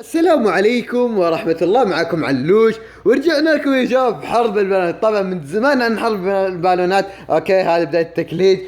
السلام عليكم ورحمة الله. معكم علوش ورجعنا لكم يا شباب حرب البالونات. طبعا من زمان عن حرب البالونات. اوكي هذه بداية التكليد.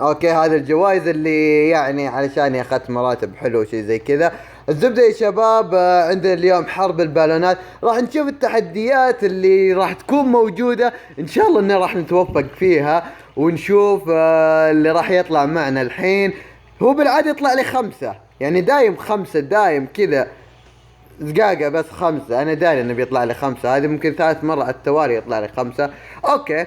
اوكي هذه الجوائز اللي يعني علشان اخذت مراتب حلوة وشي زي كذا. الزبدة يا شباب، عندنا اليوم حرب البالونات. راح نشوف التحديات اللي راح تكون موجودة، ان شاء الله انه راح نتوفق فيها ونشوف اللي راح يطلع معنا الحين. هو بالعادة يطلع لي 5، يعني دايم 5 دايم كذا زقاقة، بس 5. انا داري انه بيطلع لي 5، هذه ممكن ثالث مرة على التوالي يطلع لي 5. اوكي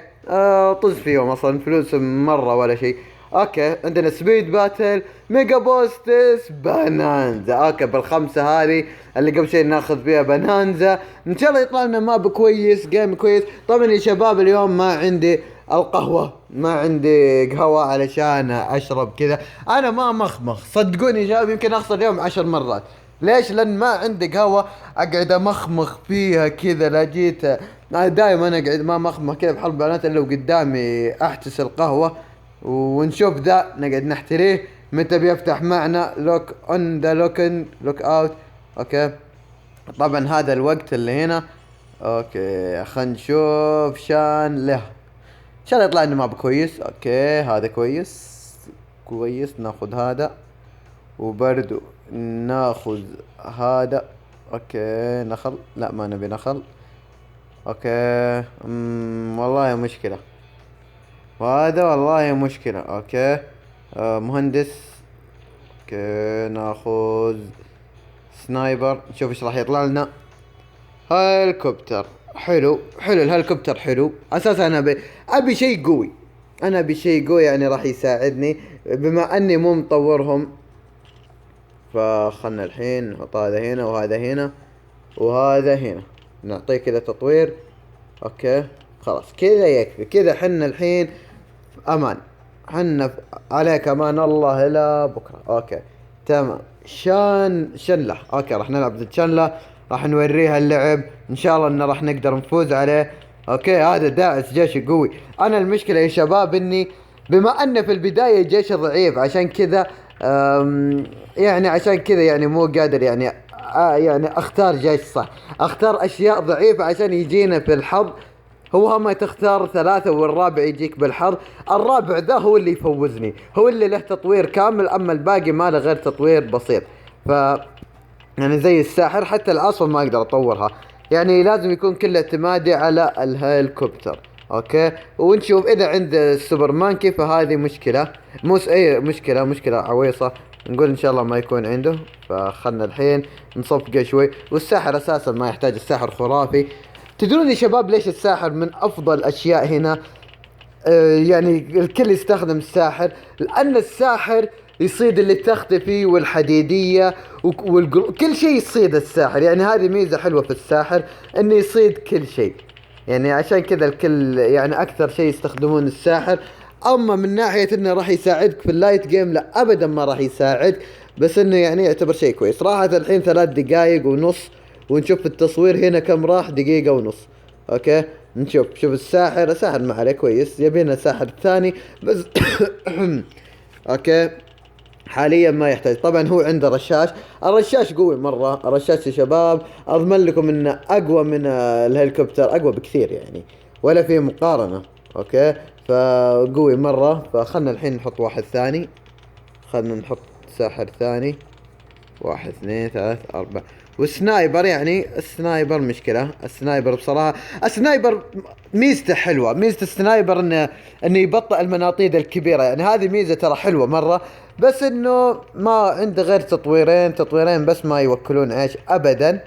طز فيهم اصلا فلوس مرة ولا شيء. اوكي عندنا سبيد باتل، ميجا بوستس، بانانزا. اوكي بالخمسة هذه اللي قبل شيء ناخذ فيها بانانزا. ان شاء الله يطلع لنا ماب كويس، جيم كويس. طبعا يا شباب اليوم ما عندي القهوة، ما عندي قهوة علشان اشرب كذا. انا ما مخمخ صدقوني يا شباب، يمكن اخسر اليوم 10 مرات. ليش؟ لان ما عندي قهوة اقعد امخمخ فيها كذا. لا جيت دائما انا اقعد ما مخمخ كذا بحرب بنات الا وقدامي احتس القهوة ونشوف ذا نقعد نحتريه متى بيفتح معنا. لوك اون ذا لوك اوت. اوكي طبعا هذا الوقت اللي هنا. اوكي خلينا نشوف شان له، ان شاء الله يطلع لنا ماب كويس. اوكي هذا كويس كويس، ناخذ هذا وبرضو ناخذ هذا. اوكي نخل، لا ما نبي نخل. اوكي والله مشكلة، وهذا والله مشكلة. اوكي مهندس. اوكي ناخذ سنايبر، نشوف ايش راح يطلع لنا. هليكوبتر حلو حلو، الهليكوبتر حلو. اساسا انا ابي شيء قوي، انا ابي شيء قوي يعني راح يساعدني بما اني مو مطورهم. فخلنا الحين نحط هذا هنا وهذا هنا وهذا هنا، نعطيه كذا تطوير. اوكي خلاص كذا يكفي، كذا حنا الحين امان. حنا عليك امان الله الى بكره. اوكي تمام. شنله. اوكي راح نلعب ضد شنله، راح نوريها اللعب ان شاء الله انه راح نقدر نفوز عليه. اوكي هذا داعس جيش قوي. انا المشكله يا شباب اني بما ان في البدايه جيش ضعيف، عشان كذا يعني عشان كذا يعني مو قادر يعني يعني اختار جيش صح، اختار اشياء ضعيفة عشان يجينا في الحظ. هو هم تختار 3 والرابع يجيك بالحظ. الرابع ذا هو اللي يفوزني، هو اللي له تطوير كامل، اما الباقي ما له غير تطوير بسيط. ف يعني زي الساحر، حتى العصفة ما اقدر اطورها، يعني لازم يكون كل اعتمادي على الهليكوبتر. اوكي ونشوف اذا عند السوبرمان كيف. فهذه مشكلة، اي مشكلة عويصة. نقول ان شاء الله ما يكون عنده. فخلنا الحين نصفقه شوي. والساحر اساسا ما يحتاج، الساحر خرافي. تدرون يا شباب ليش الساحر من افضل الاشياء هنا؟ يعني الكل يستخدم الساحر لان الساحر يصيد اللي تختفي والحديدية كل شيء يصيد الساحر. يعني هذه ميزة حلوة في الساحر انه يصيد كل شيء، يعني عشان كذا الكل يعني اكثر شيء يستخدمون الساحر. اما من ناحية انه راح يساعدك في اللايت جيم، لا ابدا ما راح يساعدك، بس انه يعني يعتبر شيء كويس. راحت الحين 3 دقايق ونص، ونشوف التصوير هنا كم راح، 1 دقيقة ونص. اوكي نشوف. شوف الساحر ما عليه كويس، يبينا ساحر ثاني بس. اوكي حاليا ما يحتاج. طبعا هو عنده رشاش، الرشاش قوي مرة. الرشاش يا شباب اضمن لكم انه اقوى من الهليكوبتر، اقوى بكثير يعني ولا في مقارنة. اوكي فقوي مرة. فخلنا الحين نحط واحد ثاني، خلنا نحط ساحر ثاني. 1 2 3 4. والسنايبر، يعني السنايبر مشكلة. السنايبر بصراحة السنايبر ميزته حلوة. ميزة السنايبر انه يبطئ المناطيد الكبيرة، يعني هذه ميزة ترى حلوة مرة. بس انه ما عنده غير تطويرين بس ما يوكلون عيش ابدا.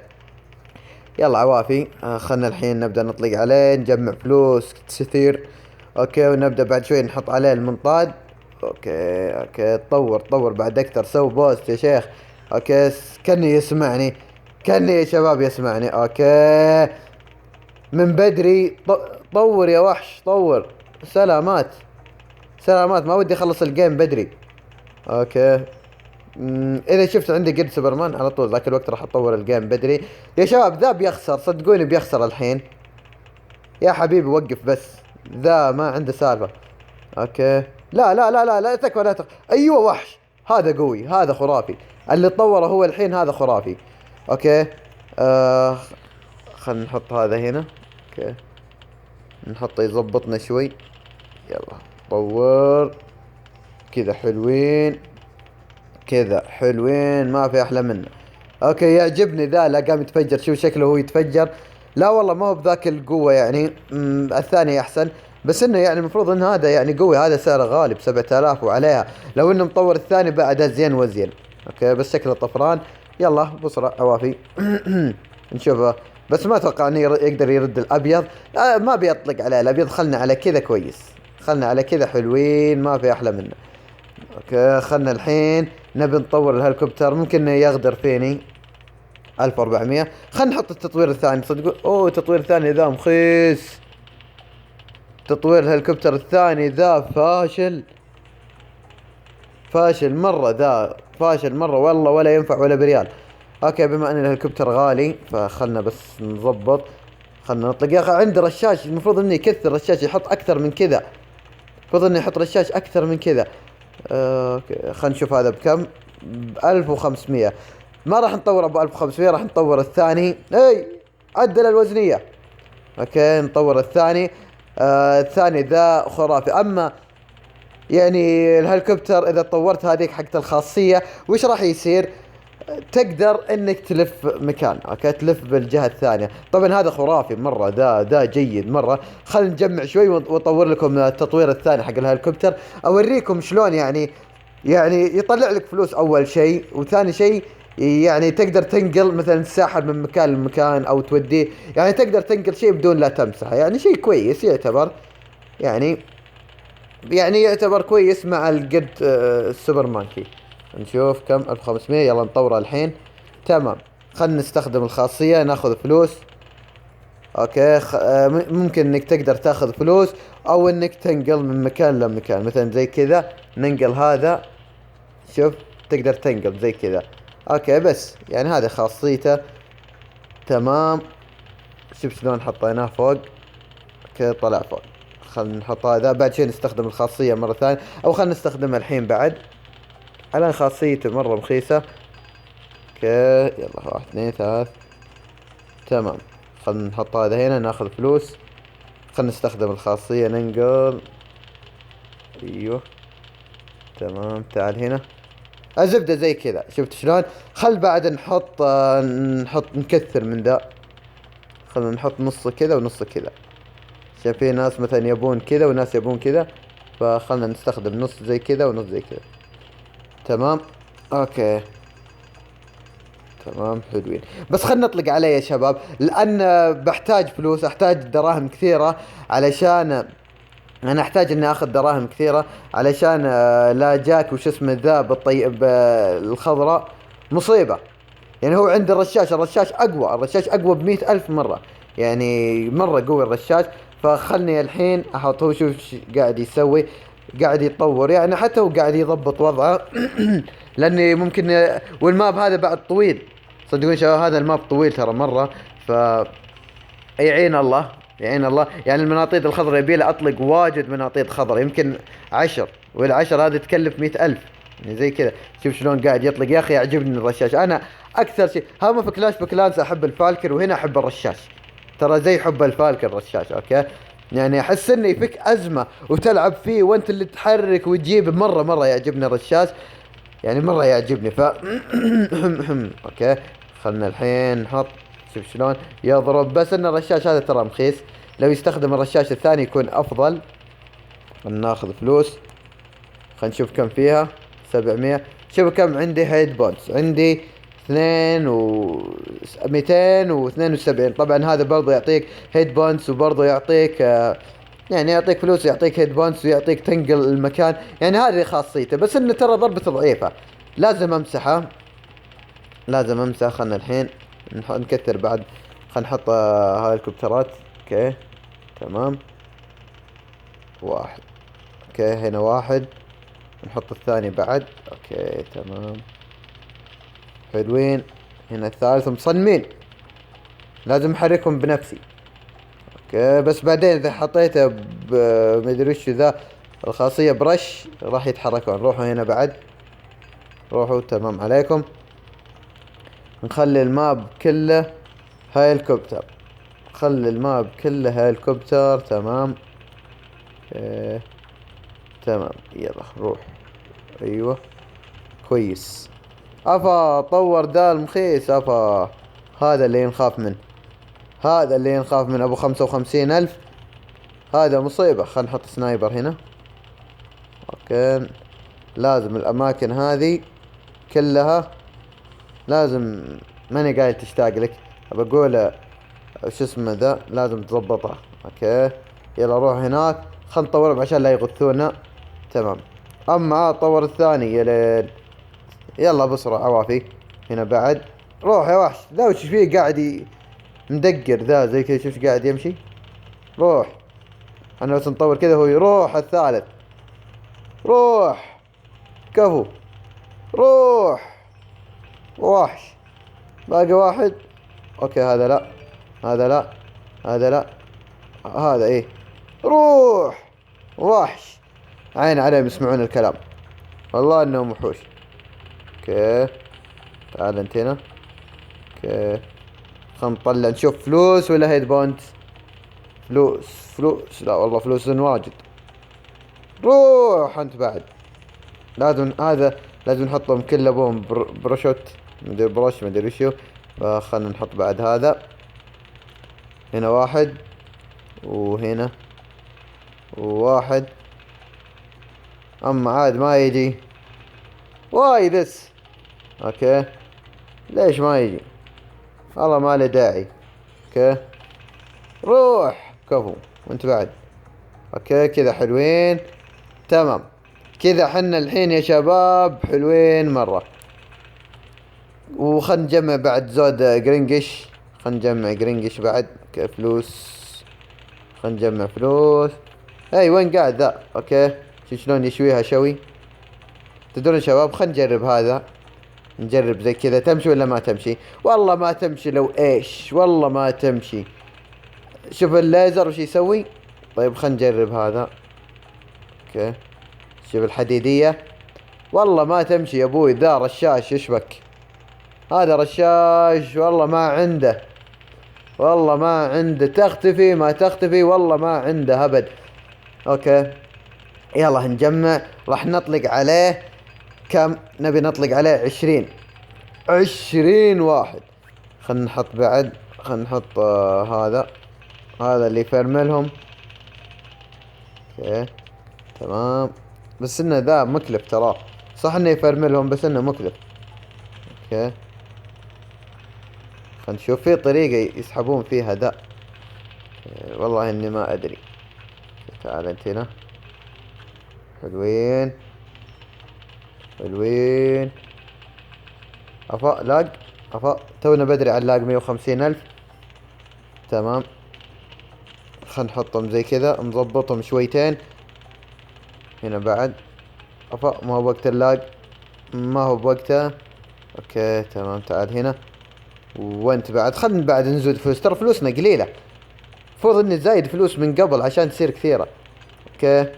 يلا عوافي. خلنا الحين نبدأ نطلق عليه، نجمع فلوس كثير. اوكي ونبدأ بعد شوي نحط عليه المنطاد. اوكي طور بعد اكثر. سو بوست يا شيخ. اوكي كني يسمعني، كني يا شباب يسمعني. اوكي من بدري طور يا وحش طور. سلامات ما ودي اخلص الجيم بدري. اوكي اذا شفت عندي جلد سوبرمان على طول ذاك الوقت راح اطور الجيم بدري. يا شباب ذا بيخسر صدقوني، بيخسر الحين. يا حبيبي وقف بس، ذا ما عنده سالفة. اوكي لا تكفى لا تكفى. ايوه وحش، هذا قوي، هذا خرافي. اللي طوره هو الحين هذا خرافي. اوكي. آه خلينا نحط هذا هنا. اوكي، نحطه يظبطنا شوي. يلا طور. كذا حلوين، كذا حلوين، ما في احلى منه. اوكي يعجبني ذا، لا قام يتفجر، شوف شكله هو يتفجر. لا والله ما هو بذاك القوة يعني، الثاني احسن. بس انه يعني المفروض ان هذا يعني قوي، هذا سعره غالي ب7000 وعليها. لو انه مطور الثاني بعد زين وزين. اوكي بس شكله طفران. يلا بسرعة عوافي. نشوفه. بس ما اتوقع انه يقدر يرد الابيض. ما بيطلق عليه الابيض، خلنا على كذا كويس. خلنا على كذا حلوين، ما في احلى منه. اوكي خلنا الحين نبي نطور الهليكوبتر، ممكن يغدر فيني. 1400. خلنا نحط التطوير الثاني. صدقوا اوه التطوير الثاني ذا مخيس. تطوير الهليكوبتر الثاني ذا فاشل. فاشل مرة ذا، فاشل مرة والله، ولا ينفع ولا بريال. اوكي بما ان الهليكوبتر غالي فخلنا بس نظبط. خلنا نطلق. يا اخي عندي رشاش، المفروض انه يكثر رشاش، يحط اكثر من كذا. المفروض انه يحط رشاش اكثر من كذا. اوكي خلينا نشوف هذا بكم. ب1500. ما راح نطوره ب1500، راح نطور الثاني. اي عدل الوزنية. اوكي نطور الثاني. الثاني ذا خرافي. اما يعني الهليكوبتر اذا طورت هذيك حقت الخاصية وش راح يصير؟ تقدر انك تلف مكان. اوكي تلف بالجهة الثانية. طبعا هذا خرافي مرة، ذا جيد مرة. خلينا نجمع شوي واطور لكم التطوير الثاني حق الهليكوبتر، اوريكم شلون يعني يطلع لك فلوس اول شيء، وثاني شيء يعني تقدر تنقل مثلا الساحر من مكان لمكان او توديه. يعني تقدر تنقل شيء بدون لا تمسحه، يعني شيء كويس يعتبر. يعني يعني يعتبر كويس مع القد السوبر مانكي. نشوف كم. 1500. يلا نطوره الحين. تمام. خلنا نستخدم الخاصية ناخذ فلوس. اوكي ممكن انك تقدر تاخذ فلوس او انك تنقل من مكان لمكان، مثلا زي كذا ننقل هذا. شوف تقدر تنقل زي كذا. اوكي بس يعني هذه خاصيته. تمام. شوف شلون حطيناه فوق. اوكي طلع فوق. خلنا نحط هذا بعد شوي نستخدم الخاصية مرة ثانية، او خلنا نستخدمها الحين بعد. الان خاصيته مرة رخيصة. اوكي يلا 1 2 3. تمام. خلنا نحط هذا هنا ناخذ فلوس. خلنا نستخدم الخاصية ننقل. ايوه تمام. تعال هنا. الزبدة زي كذا، شفت شلون؟ خل بعد نحط نكثر من ذا. خلنا نحط نص كذا ونص كذا، عشان في ناس مثلا يبون كذا وناس يبون كذا. فخلنا نستخدم نص زي كذا ونص زي كذا. تمام. اوكي تمام حلوين. بس خلنا نطلق عليه يا شباب، لان بحتاج فلوس، احتاج دراهم كثيرة. علشان انا احتاج اني اخذ دراهم كثيرة علشان لا جاك وش اسمه ذا بالطيب الخضراء مصيبة. يعني هو عند الرشاش اقوى، الرشاش اقوى ب100,000 مرة. يعني مرة قوي الرشاش. فخلني الحين احط. هو شوف قاعد يسوي، قاعد يتطور يعني، حتى هو قاعد يضبط وضعه. لاني ممكن والماب هذا بعد طويل. صدقوني شباب هذا الماب طويل ترى مرة. ف يعين الله، يعين الله. يعني المناطيد الخضراء يبيله اطلق واجد مناطيد خضراء، يمكن 10، والعشر هذه تكلف 100,000. يعني زي كذا. شوف شلون قاعد يطلق. يا اخي يعجبني الرشاش. انا اكثر شيء هم في كلاش بكلانس احب الفالكر، وهنا احب الرشاش. ترى زي حب الفالكر الرشاش. اوكي يعني احس انه يفك ازمة وتلعب فيه وانت اللي تحرك وتجيب. مرة يعجبني الرشاش، يعني مرة يعجبني. اوكي خلنا الحين نحط. شوف شلون يضرب. بس ان الرشاش هذا ترى مخيس، لو يستخدم الرشاش الثاني يكون افضل. ناخذ فلوس. خلينا نشوف كم فيها. 700. شوف كم عندي هيد بونز. عندي 272. طبعا هذا برضو يعطيك هيد بونز، وبرضو يعطيك يعني يعطيك فلوس، ويعطيك هيد بونز، ويعطيك تنقل المكان. يعني هذه خاصيته. بس انه ترى ضربته ضعيفة، لازم امسحه. لازم امسح. خلنا الحين نكثر بعد. خلنا نحط هاي الكوبترات. اوكي تمام. واحد. اوكي هنا واحد. نحط الثاني بعد. اوكي تمام حلوين. هنا الثالث مصممين. لازم احركهم بنفسي. اوكي بس بعدين اذا حطيته مدري وش ذا الخاصية برش راح يتحركون. روحوا هنا بعد، روحوا. تمام عليكم. نخلي الماب كله هليكوبتر. خلي الماب كله هليكوبتر. تمام. تمام يلا روح. ايوه كويس. افا طور ذا المخيس افا. هذا اللي نخاف منه. هذا اللي نخاف منه ابو 55,000. هذا مصيبة. خلنا نحط سنايبر هنا. اوكي لازم الاماكن هذه كلها لازم. ماني قاعد تشتاق لك. بقول شو اسمه ذا لازم تضبطها. اوكي يلا روح هناك. خلنا نطورهم عشان لا يغثونا. تمام. اما الطور الثاني يا ليل. يلا بسرعة عوافي. هنا بعد. روح يا وحش. ذا وش فيه قاعد مدقر ذا زي كذا. شوف قاعد يمشي. روح. انا بس نطور كذا هو يروح. الثالث روح. كفو. روح. وحش. باقي واحد. اوكي هذا لا. هذا لا. هذا لا. هذا ايه. روح. وحش. عين عليهم يسمعون الكلام. والله انهم وحوش. اوكي تعال انت هنا. اوكي خلنا نطلع نشوف فلوس ولا هيد بوند. فلوس. لا والله فلوس واجد. روح انت بعد. لازم هذا لازم نحطهم كل ابوهم بروشوت. مدري بروش مدري وشو. فخلنا نحط بعد هذا. هنا واحد. وهنا وواحد. اما عاد ما يجي. واي ذس. اوكي ليش ما يجي. والله ما له داعي. اوكي روح. كفو. وانت بعد. اوكي كذا حلوين. تمام كذا حنا الحين يا شباب حلوين مرة. وخلنا نجمع بعد زود قرنقش. خلنا نجمع قرنقش بعد كفلوس. خلنا نجمع فلوس. اي وين قاعد ذا. اوكي شوف شلون يشويها شوي. تدرون شباب خلنا نجرب هذا. نجرب زي كذا تمشي ولا ما تمشي. والله ما تمشي لو ايش. والله ما تمشي. شوف الليزر وش يسوي. طيب خلنا نجرب هذا. اوكي شوف الحديدية. والله ما تمشي يا ابوي. ذا رشاش يشبك. هذا رشاش والله ما عنده. والله ما عنده. تختفي ما تختفي. والله ما عنده ابد. اوكي يلا نجمع. راح نطلق عليه كم. نبي نطلق عليه 20 واحد. خلنا نحط بعد. خلنا نحط هذا اللي يفرملهم. اوكي تمام. بس انه ذا مكلف ترى. صح انه يفرملهم بس انه مكلف. اوكي خلنا نشوف في طريقة يسحبون فيها ذا. والله اني ما ادري. تعال انت هنا. حلوين حلوين. افا لاق. افا تونا بدري على اللاق 150,000. تمام خلنا نحطهم زي كذا نضبطهم شويتين. هنا بعد. افا ما هو بوقت اللاق. ما هو بوقته. اوكي تمام تعال هنا. وانت بعد. خلنا بعد نزود فلوس. ترى فلوسنا قليلة. المفروض اني زايد فلوس من قبل عشان تصير كثيرة. اوكي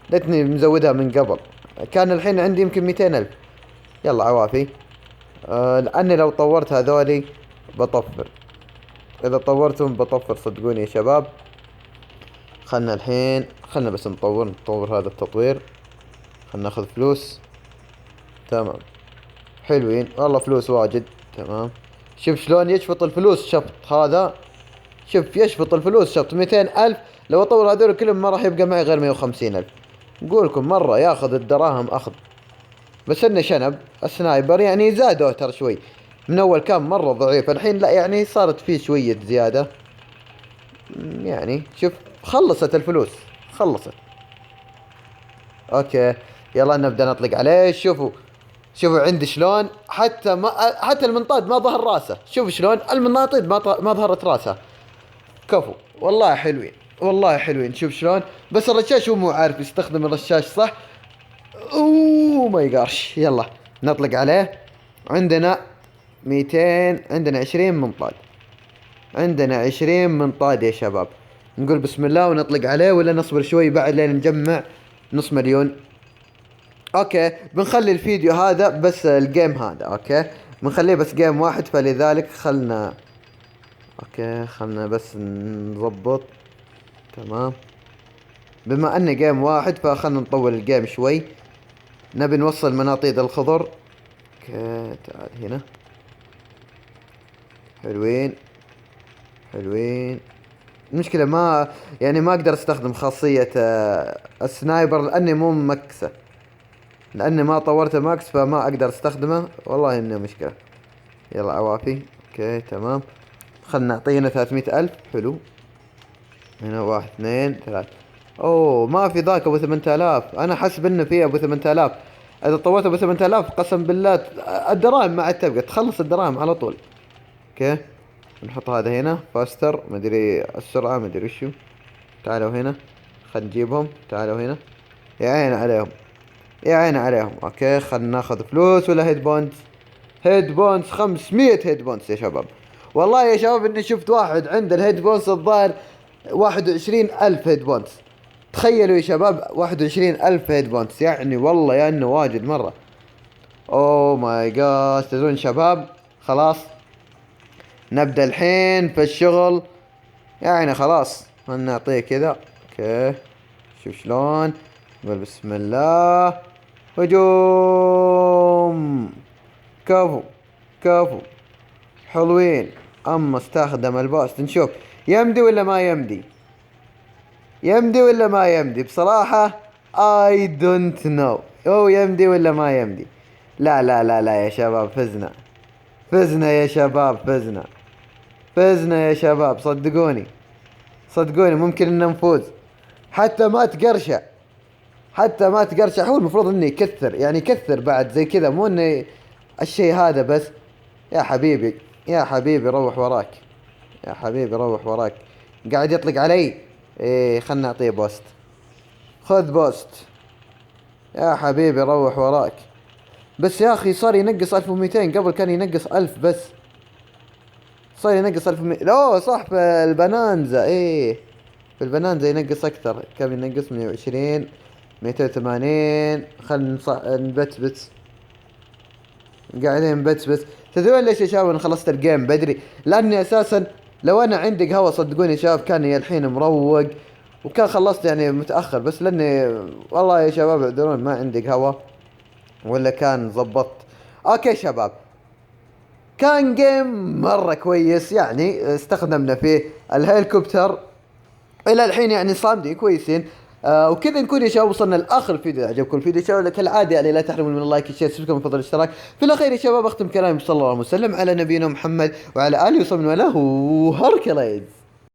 ليتني مزودها من قبل. كان الحين عندي يمكن 200,000. يلا عوافي. لاني لو طورت هذولي بطفر. اذا طورتهم بطفر صدقوني يا شباب. خلنا الحين. خلنا بس نطور هذا التطوير. خلنا ناخذ فلوس. تمام حلوين والله فلوس واجد. تمام شوف شلون يشفط الفلوس شفط هذا. شوف يشفط الفلوس شفط 200,000. لو اطور هذول كلهم ما راح يبقى معي غير 150,000. نقولكم مرة ياخذ الدراهم اخذ. بس انه شنب السنايبر يعني زادوا ترى شوي. من اول كان مرة ضعيف. الحين لا يعني صارت فيه شوية زيادة. يعني شوف خلصت الفلوس. خلصت. اوكي يلا نبدأ نطلق عليه. شوفوا عندي شلون حتى المنطاد ما ظهر راسه. شوفوا شلون المناطيد ما ظهرت راسه. كفو والله حلوين. والله حلوين. شوف شلون. بس الرشاش هو مو عارف يستخدم الرشاش صح. اوه ماي جارش. يلا نطلق عليه. عندنا 200. عندنا 20 منطاد. عندنا 20 منطاد يا شباب. نقول بسم الله ونطلق عليه ولا نصبر شوي بعد لين نجمع نص مليون. اوكي بنخلي الفيديو هذا بس الجيم هذا. اوكي بنخليه بس جيم واحد، فلذلك خلنا اوكي خلنا بس نضبط. تمام. بما انه جيم واحد فخلنا نطول الجيم شوي. نبي نوصل مناطيد الخضر. اوكي تعال هنا. حلوين حلوين. المشكلة ما يعني ما اقدر استخدم خاصية السنايبر لاني مو مكسه، لاني ما طورته ماكس فما اقدر استخدمه، والله انه مشكلة. يلا عوافي. اوكي تمام. خلنا نعطينا 300,000. حلو. هنا 1 2 3. اوه ما في ذاك ابو 8000، انا حسب انه في ابو 8000. اذا طورت ابو 8000 قسم بالله الدراهم ما عاد تبقى، تخلص الدراهم على طول. اوكي نحط هذا هنا فاستر، مدري السرعة مدري وشو. تعالوا هنا خلينا نجيبهم. تعالوا هنا. يا عين عليهم يا عين عليهم. اوكي خلنا ناخذ فلوس ولا هيد بونز. هيد بونز 500 هيد بونز يا شباب. والله يا شباب اني شفت واحد عنده الهيد بونز الظاهر 21,000 هيد بونز. تخيلوا يا شباب 21,000 هيد بونز، يعني والله يا انه واجد مرة. اوه ماي جاد. تدرون شباب خلاص نبدأ الحين في الشغل، يعني خلاص نعطيه كذا. اوكي شوف شلون. نقول بسم الله. هجوم. كفو كفو. حلوين. اما استخدم البوست نشوف يمدي ولا ما يمدي. يمدي ولا ما يمدي بصراحة. I don't know. هو يمدي ولا ما يمدي. لا لا لا لا يا شباب فزنا. فزنا يا شباب فزنا. فزنا يا شباب صدقوني. صدقوني ممكن ان نفوز. حتى ما تقرشع. حتى ما تقرشع. هو المفروض انه يكثر، يعني يكثر بعد زي كذا، مو انه الشيء هذا بس. يا حبيبي يا حبيبي روح وراك. يا حبيبي روح وراك. قاعد يطلق علي. ايه خلنا نعطيه بوست. خذ بوست. يا حبيبي روح وراك. بس يا اخي صار ينقص 1200، قبل كان ينقص 1000 بس. صار ينقص 1200. اوه صح في البنانزا. ايه في البنانزا ينقص اكثر. كم ينقص؟ 120 280. خلنا نبتبت. قاعدين نبتبت. تدرون ليش يا شباب انا خلصت الجيم بدري؟ لاني اساسا لو انا عندي قهوة صدقوني يا شباب كان الحين مروق، وكان خلصت يعني متأخر، بس لاني والله يا شباب اعذرون ما عندي قهوة، ولا كان ضبطت. اوكي شباب كان جيم مرة كويس، يعني استخدمنا فيه الهليكوبتر الى الحين، يعني صامدين كويسين. وكذا نكون يا شباب وصلنا لاخر الفيديو. عجبكم الفيديو يا شباب كالعاده يعني لا تحرموا من اللايك الشير السبسكرايب من فضل الاشتراك. في الاخير يا شباب اختم كلامي صلى الله عليه وسلم على نبينا محمد وعلى اله وصحبه وله. هركليز.